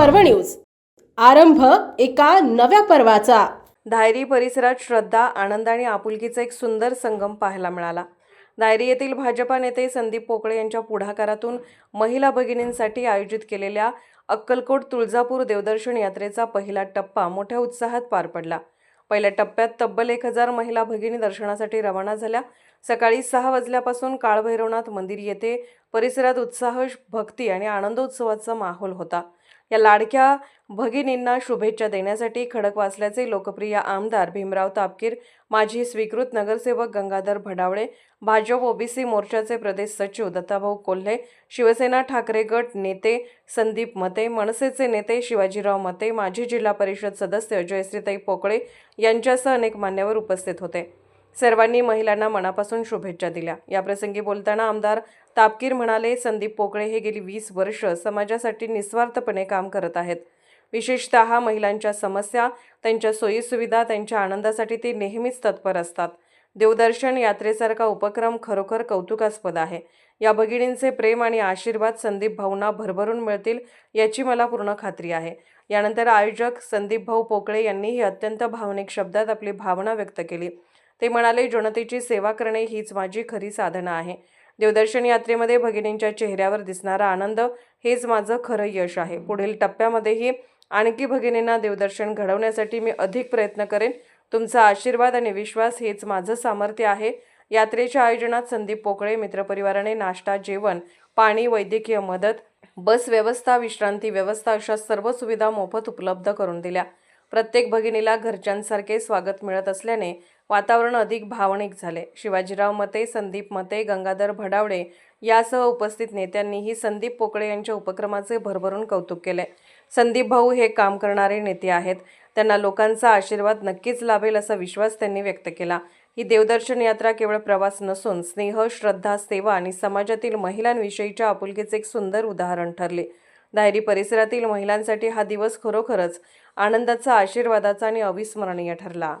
पर्व न्यूज। आरंभ एका नव्या पर्वाचा। धायरी परिसरात श्रद्धा, आनंद आणि आपुलकीचा एक सुंदर संगम पाहायला मिळाला। धायरी येथील भाजपा नेते संदीप पोकळे यांच्या पुढाकारातून महिला भगिनींसाठी आयोजित केलेल्या अक्कलकोट तुळजापूर देवदर्शन यात्रेचा पहिला टप्पा मोठ्या उत्साहात पार पडला। पहिल्या टप्प्यात तब्बल 1000 महिला भगिनी दर्शनासाठी रवाना झाल्या। सकाळी 6 वाजल्यापासून काळभैरवनाथ मंदिर येथे परिसरात उत्साह, भक्ती आणि आनंदोत्सवाचा माहोल होता। या लाडक्या भगिनींना शुभेच्छा देण्यासाठी खडकवासल्याचे लोकप्रिय आमदार भीमराव तापकीर, माजी स्वीकृत नगरसेवक गंगाधर भडावळे, भाजप ओबीसी मोर्चाचे प्रदेश सचिव दत्ताभाऊ कोल्हे, शिवसेना ठाकरे गट नेते संदीप मते, मनसेचे नेते शिवाजीराव मते, माजी जिल्हा परिषद सदस्य जयश्रीताई पोकळे यांच्यासह अनेक मान्यवर उपस्थित होते। सर्वांनी महिलांना मनापासून शुभेच्छा दिल्या। याप्रसंगी बोलताना आमदार तापकीर म्हणाले, संदीप पोकळे हे गेली 20 वर्ष समाजासाठी निस्वार्थपणे काम करत आहेत। विशेषतः महिलांच्या समस्या, त्यांच्या सोयीसुविधा, त्यांच्या आनंदासाठी ते नेहमीच तत्पर असतात। देवदर्शन यात्रेसारखा उपक्रम खरोखर कौतुकास्पद आहे। या भगिनींचे प्रेम आणि आशीर्वाद संदीप भाऊंना भरभरून मिळतील याची मला पूर्ण खात्री आहे। यानंतर आयोजक संदीप भाऊ पोकळे यांनीही अत्यंत भावनिक शब्दात आपली भावना व्यक्त केली। ते म्हणाले, जनतेची सेवा करणे हीच माझी खरी साधना आहे। देवदर्शन यात्रेमध्ये भगिनींच्या चेहऱ्यावर दिसणारा आनंद हेच माझं खरं यश आहे। पुढील टप्प्यामध्येही आणखी भगिनींना देवदर्शन घडवण्यासाठी मी अधिक प्रयत्न करेन। तुमचा आशीर्वाद आणि विश्वास हेच माझं सामर्थ्य आहे। यात्रेच्या आयोजनात संदीप पोकळे मित्रपरिवाराने नाश्ता, जेवण, पाणी, वैद्यकीय मदत, बस व्यवस्था, विश्रांती व्यवस्था अशा सर्व सुविधा मोफत उपलब्ध करून दिल्या। प्रत्येक भगिनीला घरच्यांसारखे स्वागत मिळत असल्याने वातावरण अधिक भावनिक झाले। शिवाजीराव मते, संदीप मते, गंगाधर भडावळे यासह उपस्थित नेत्यांनीही संदीप पोकळे यांच्या उपक्रमाचे भरभरून कौतुक केले। संदीप भाऊ हे काम करणारे नेते आहेत। त्यांना लोकांचा आशीर्वाद नक्कीच लाभेल असा विश्वास त्यांनी व्यक्त केला। ही देवदर्शन यात्रा केवळ प्रवास नसून स्नेह, श्रद्धा, सेवा आणि समाजातील महिलांविषयीच्या आपुलकीचे एक सुंदर उदाहरण ठरले। धायरी परिसरातील महिलांसाठी हा दिवस खरोखरच आनंदाचा, आशीर्वादाचा आणि अविस्मरणीय ठरला।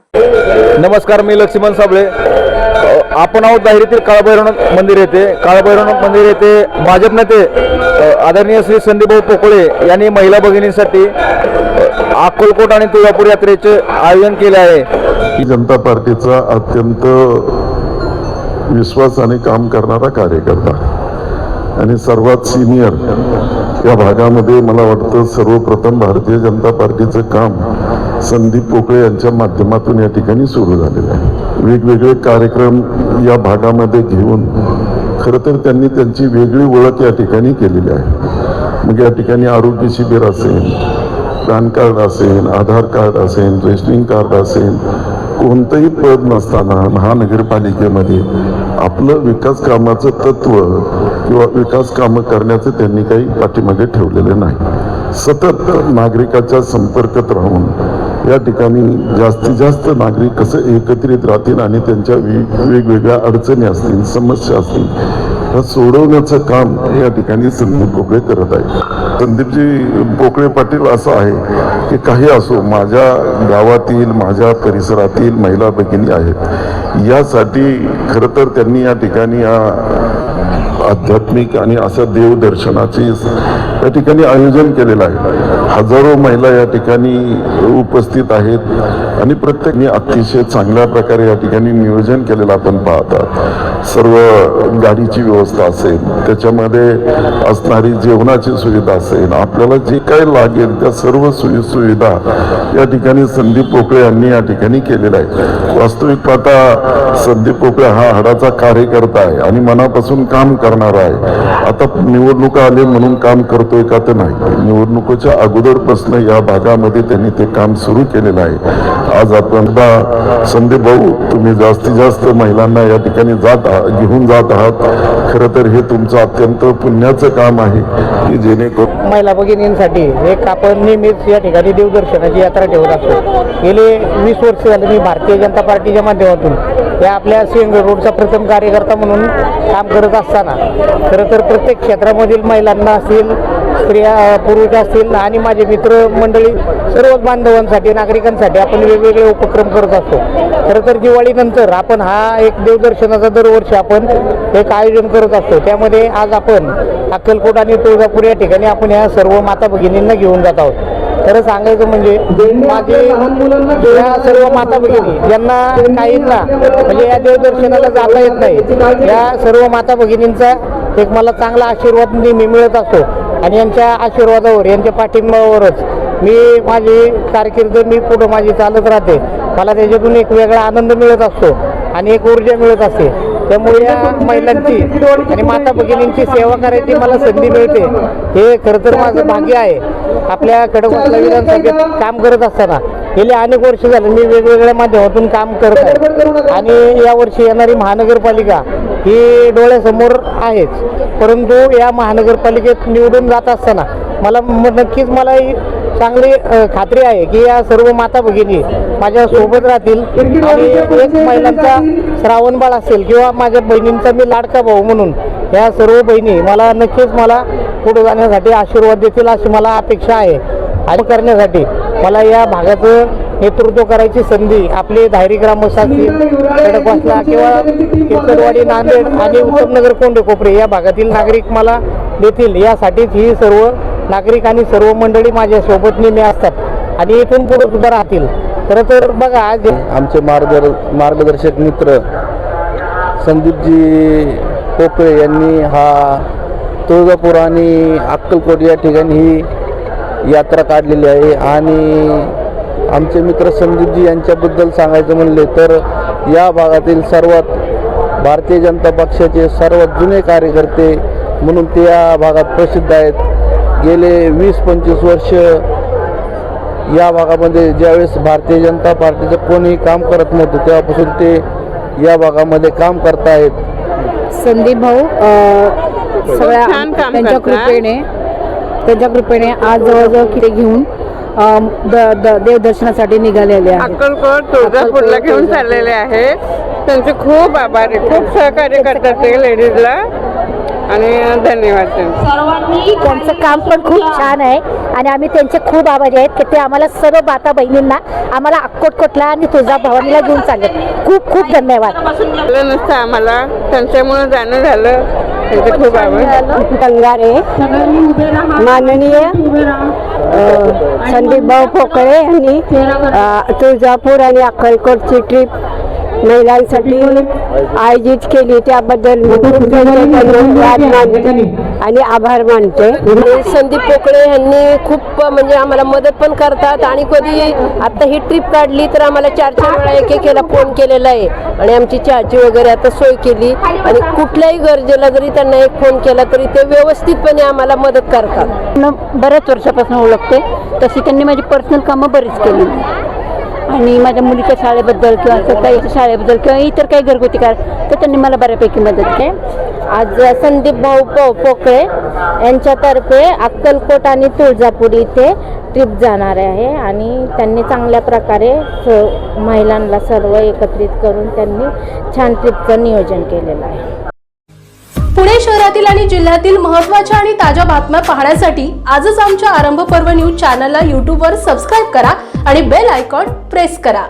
नमस्कार, मी लक्ष्मण साबळे। आपण आहोत धायरीतील काळभैरवनाथ मंदिर येथे। काळभैरवनाथ मंदिर येथे भाजप नेते आदरणीय श्री संदीपभाऊ पोकळे यांनी महिला भगिनींसाठी अक्कलकोट आणि तुळजापूर यात्रेचे आयोजन केले आहे। जनता पार्टीचा अत्यंत विश्वासाने काम करणारा कार्यकर्ता आणि सर्वात सिनियर या भागामध्ये मला वाटतं सर्वप्रथम भारतीय जनता पार्टीचं काम संदीप पोकळे यांच्या माध्यमातून या ठिकाणी सुरू झालेलं आहे। वेगवेगळे कार्यक्रम या भागामध्ये घेऊन खरं तर त्यांनी त्यांची वेगळी ओळख या ठिकाणी केलेली आहे। मग या ठिकाणी आरोग्य शिबिर असेल, पॅन कार्ड असेल, आधार कार्ड असेल, रेशनिंग कार्ड असेल, कोणतंही पद नसताना महानगरपालिकेमध्ये आपलं विकास कामाचं तत्व किंवा विकास कामं करण्याचं त्यांनी काही पाठीमागे ठेवलेले नाही। सतत नागरिकाच्या संपर्कात राहून या ठिकाणी जास्तीत जास्त नागरिक कसं एकत्रित राहतील आणि त्यांच्या वेगवेगळ्या अडचणी असतील, समस्या असतील, ह्या सोडवण्याचं काम या ठिकाणी संदीप पोकळे करत आहे। संदीपजी पोकळे पाटील असं आहे की काही असो, माझ्या गावातील, माझ्या परिसरातील महिला भगिनी आहेत, यासाठी खरं तर त्यांनी या ठिकाणी आध्यात्मिक आणि असं देवदर्शनाचे या ठिकाणी आयोजन केलेलं आहे। हजारो महिला या ठिकाणी उपस्थित आहेत आणि प्रत्येकाने अतिशय चांगल्या प्रकारे या ठिकाणी नियोजन केलेलं आपण पाहतात। सर्व गाडीची व्यवस्था असेल, त्याच्यामध्ये असणारी जेवणाची सुविधा असेल, आपल्याला जे काही लागेल त्या सर्व सुविधा या ठिकाणी संदीप पोकळे यांनी या ठिकाणी केलेला आहे। वास्तविक पाहता संदीप पोकळे हा हाडाचा कार्यकर्ता आहे आणि मनापासून काम करणार आहे। आता निवडणुका आले म्हणून काम करतोय का तर नाही, निवडणुकीच्या अगोदरपासून या भागामध्ये त्यांनी ते काम सुरू केलेलं आहे। आज आपण संदीप भाऊ, तुम्ही जास्तीत जास्त महिलांना या ठिकाणी घेऊन जात आहात। खरं तर हे तुमचं अत्यंत पुण्याचं काम आहे की जेणेकरून महिला भगिनींसाठी एक आपण नेहमीच या ठिकाणी देवदर्शनाची यात्रा ठेवत असतो। गेले 20 वर्ष झाले मी भारतीय जनता पार्टीच्या माध्यमातून या आपल्या सिंग रोडचा प्रथम कार्यकर्ता म्हणून काम करत असताना खरं तर प्रत्येक क्षेत्रामधील महिलांना असतील स्त्रिया पुरुष असतील आणि माझे मित्र मंडळी सर्व बांधवांसाठी नागरिकांसाठी आपण वेगवेगळे उपक्रम करत असतो. खरं तर दिवाळीनंतर आपण हा एक देवदर्शनाचा दरवर्षी आपण एक आयोजन करत असतो. त्यामध्ये आज आपण अक्कलकोट आणि तुळजापूर या ठिकाणी आपण ह्या सर्व माता भगिनींना घेऊन जात आहोत. खरं सांगायचं म्हणजे माझे या सर्व माता भगिनी ज्यांना काहींना म्हणजे या देवदर्शनाला जाता येत नाही, या सर्व माता भगिनींचा एक मला चांगला आशीर्वाद नेहमी मिळत असतो आणि यांच्या आशीर्वादावर यांच्या पाठिंबावरच मी माझी कारकीर्द मी पुढं माझी चालत राहते. मला त्याच्यातून एक वेगळा आनंद मिळत असतो आणि एक ऊर्जा मिळत असते. त्यामुळे या महिलांची आणि माता भगिनींची सेवा करायची मला संधी मिळते, हे खरं तर माझं भाग्य आहे. आपल्या खडकवासला विधानसभेत काम करत असताना गेले अनेक वर्ष झाले मी वेगवेगळ्या माध्यमातून काम करत आहे आणि यावर्षी येणारी महानगरपालिका ही डोळ्यासमोर आहेच. परंतु या महानगरपालिकेत निवडून जात असताना मला नक्कीच मला चांगली खात्री आहे की या सर्व माता भगिनी माझ्या सोबत राहतील आणि एक महिलांचा श्रावणबाळ असेल किंवा माझ्या बहिणींचा मी लाडका भाऊ म्हणून या सर्व बहिणी मला नक्कीच मला पुढे जाण्यासाठी आशीर्वाद देतील अशी मला अपेक्षा आहे. आणि करण्यासाठी मला या भागाचं नेतृत्व करायची संधी आपले धायरी ग्रामस्थ असतील, खडकवासला किंवा केसरवाडी, नांदेड आणि उत्तमनगर, कोंडेकोपरे या भागातील नागरिक मला देतील. यासाठीच ही सर्व नागरिक आणि सर्व मंडळी माझ्यासोबत नेहमी असतात आणि इथून पुढे सुद्धा राहतील. खरं तर बघा आज आमचे मार्गदर्शक मित्र संदीपजी पोकळे यांनी हा तुळजापूर आणि अक्कलकोट या ठिकाणी ही यात्रा काढलेली आहे आणि आमचे मित्र संदीपजी यांच्याबद्दल सांगायचं म्हणले तर या भागातील सर्वात भारतीय जनता पक्षाचे सर्वात जुने कार्यकर्ते म्हणून ते या भागात प्रसिद्ध आहेत. गेले 20-25 वर्ष या भागामध्ये ज्यावेळेस भारतीय जनता पार्टीचं कोणीही काम करत नव्हतं तेव्हापासून ते या भागामध्ये काम करतायत. संदीप भाऊ सगळ्या त्यांच्या कृपेने आज जवळजवळ किती घेऊन देवदर्शनासाठी निघालेले आहेत. अक्कलकोट तुळजापूरला घेऊन चाललेले आहेत. त्यांचे खूप आभार आहे, खूप सहकार्य करतात ते लेडीजला आणि धन्यवाद. त्यांचं काम पण खूप छान आहे आणि आम्ही त्यांचे खूप आभारी आहेत की ते आम्हाला सर्व माता बहिणींना आम्हाला अक्कलकोटला आणि तुळजाभवानीला घेऊन चालले. खूप खूप धन्यवाद. नसतं आम्हाला त्यांच्यामुळे जाणं झालं, त्यांचे खूप आभार. कंगारे माननीय संदीप भाऊ पोकळे यांनी तुळजापूर आणि अक्कलकोटची ट्रिप महिलांसाठी आयोजित केली त्याबद्दल आणि आभार मानते. संदीप पोकळे यांनी खूप म्हणजे आम्हाला मदत पण करतात आणि कधी आता ही ट्रिप काढली तर आम्हाला 4-4 वेळा एकेकाला फोन केलेला आहे आणि आमची चहाची वगैरे आता सोय केली आणि कुठल्याही गरजेला जरी त्यांना एक फोन केला तरी ते व्यवस्थितपणे आम्हाला मदत करतात. बऱ्याच वर्षापासून ओळखते, तशी त्यांनी माझी पर्सनल कामं बरीच केली आणि माझ्या मुलीच्या शाळेबद्दल किंवा सकाळीच्या शाळेबद्दल किंवा इतर काही घरगुती कार्य तर त्यांनी मला बऱ्यापैकी मदत केली. आज संदीप भाऊ पोकळे यांच्यातर्फे अक्कलकोट आणि तुळजापूर इथे ट्रिप जाणार आहे आणि त्यांनी चांगल्या प्रकारे महिलांना सर्व एकत्रित करून त्यांनी छान ट्रिपचं नियोजन केलेलं आहे. पुणे शहरातील आणि जिल्ह्यातील महत्त्वाच्या आणि ताज्या बातम्या पाहण्यासाठी आजच आमच्या आरंभ पर्व न्यूज चॅनलला यूट्यूबवर सबस्क्राईब करा आणि बेल आयकॉन प्रेस करा.